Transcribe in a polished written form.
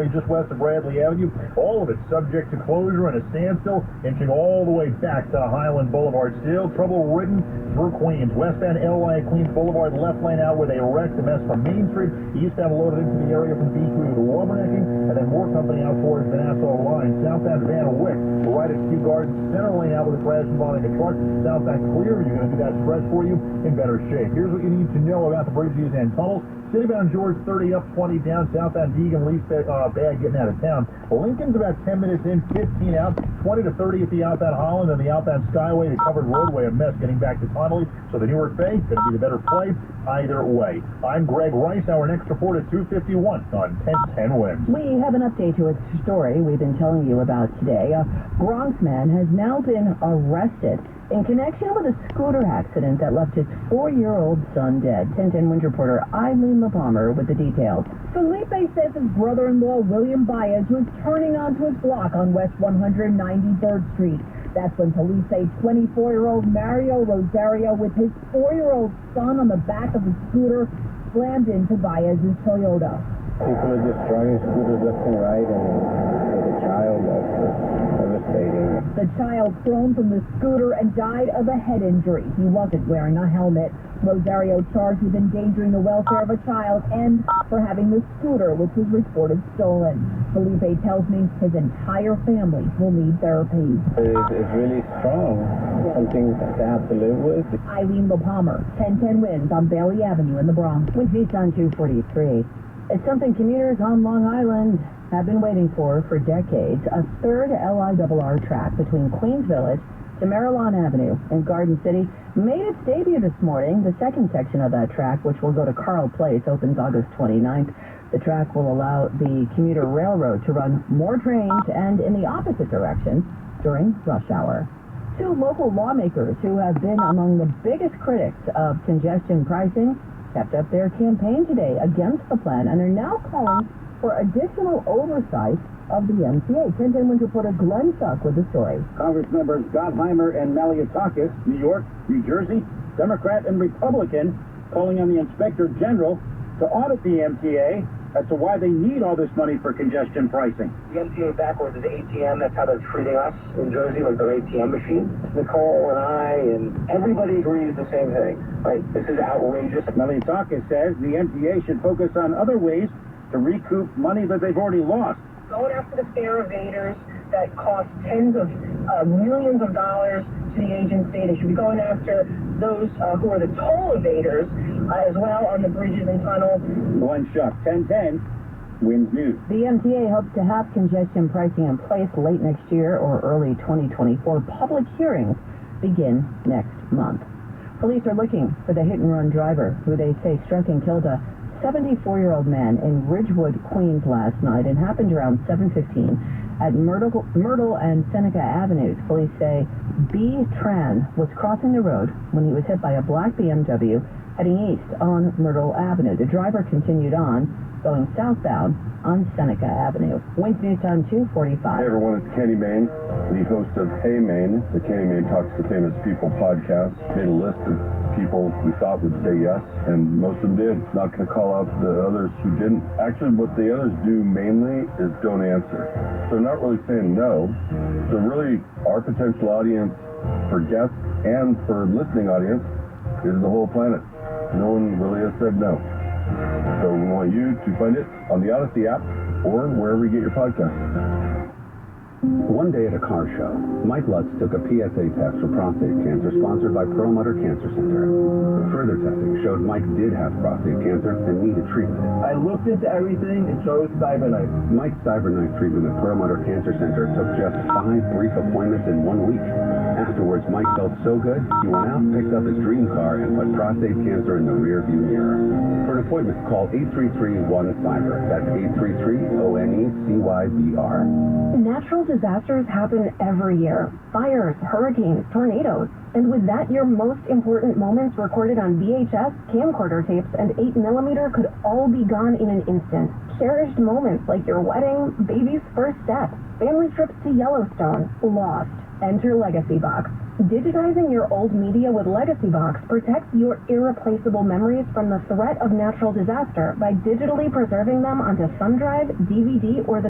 just west of Bradley Avenue. All of it subject to closure and a standstill, inching all the way back to Highland Boulevard. Still trouble-ridden through Queens. Westbound LI Queens Boulevard, left lane out where they wrecked. The mess from Main Street. Eastbound loaded into the area from B3 to Rubbernecking, and then more company out towards the Nassau line. Southbound Van Wyck, right at Kew Gardens. Center lane out with a crash involving a truck. Southbound clear. You're going to do that stretch for you in better shape. Here's what you need to know about the bridges and tunnels. Citybound George 30 up, 20 down. Southbound Deegan least bad getting out of town. Lincoln's about 10 minutes in, 15 out, 20 to 30 at the outbound Holland and the outbound Skyway. The covered roadway a mess getting back to Connolly. So the Newark Bay going to be the better play either way. I'm Greg Rice. Our next report at 2:51 on 1010 Wins. We have an update to a story we've been telling you about today. A Bronx man has now been arrested in connection with a scooter accident that left his 4-year-old son dead. 1010 Wins reporter Eileen LaPalmer with the details. Felipe says his brother-in-law, William Baez, was turning onto his block on West 193rd Street. That's when police say 24-year-old Mario Rosario, with his 4-year-old son on the back of the scooter, slammed into Baez's Toyota. People are just driving scooters left and right, and with a child, that's devastating. The child thrown from the scooter and died of a head injury. He wasn't wearing a helmet. Rosario charged with endangering the welfare of a child and for having the scooter, which was reported stolen. Felipe tells me his entire family will need therapy. It's really strong, something to have to live with. Eileen LaPalmer, 1010 Wins on Bailey Avenue in the Bronx. With East on 243. It's something commuters on Long Island have been waiting for decades. A third LIRR track between Queens Village to Maryland Avenue in Garden City made its debut this morning. The second section of that track, which will go to Carl Place, opens August 29th. The track will allow the commuter railroad to run more trains and in the opposite direction during rush hour. Two local lawmakers who have been among the biggest critics of congestion pricing kept up their campaign today against the plan and are now calling for additional oversight of the MTA. 1010 Wins reporter Glenn Suck with the story. Congress members Gottheimer and Maliotakis, New York, New Jersey, Democrat and Republican, calling on the Inspector General to audit the MTA as to why they need all this money for congestion pricing. The MTA backwards is ATM. That's how they're treating us in Jersey, like their ATM machine. Nicole and I and everybody agrees the same thing. Right? This is outrageous. Maliotakis says the MTA should focus on other ways to recoup money that they've already lost. Going after the fare evaders that cost tens of millions of dollars to the agency. They should be going after those who are the toll evaders as well on the bridges and tunnels. Glenn Shuck, 1010 Wins News. The MTA hopes to have congestion pricing in place late next year or early 2024. Public hearings begin next month. Police are looking for the hit-and-run driver who they say struck and killed a 74-year-old man in Ridgewood, Queens last night, and happened around 7:15 at Myrtle and Seneca Avenues. Police say B. Tran was crossing the road when he was hit by a black BMW heading east on Myrtle Avenue. The driver continued on, going southbound on Seneca Avenue. Wins News Time 2:45. Hey everyone, it's Kenny Mayne, the host of Hey Maine, the Kenny Mayne Talks to Famous People podcast. Made a list of people we thought would say yes, and most of them did. Not going to call out the others who didn't. Actually, what the others do mainly is don't answer. So not really saying no. So really, our potential audience for guests and for listening audience is the whole planet. No one really has said no. So we want you to find it on the Odyssey app or wherever you get your podcasts. One day at a car show, Mike Lutz took a PSA test for prostate cancer sponsored by Perlmutter Cancer Center. Further testing showed Mike did have prostate cancer and needed treatment. I looked into everything and chose CyberKnife. Mike's CyberKnife treatment at Perlmutter Cancer Center took just 5 brief appointments in 1 week. Afterwards, Mike felt so good, he went out, picked up his dream car, and put prostate cancer in the rearview mirror. For an appointment, call 833-1-CYBER. That's 833-ONECYBR. Natural disasters happen every year. Fires, hurricanes, tornadoes. And with that, your most important moments recorded on VHS, camcorder tapes, and 8mm could all be gone in an instant. Cherished moments like your wedding, baby's first step, family trips to Yellowstone, lost. Enter Legacy Box. Digitizing your old media with Legacy Box protects your irreplaceable memories from the threat of natural disaster by digitally preserving them onto thumb drive, DVD, or the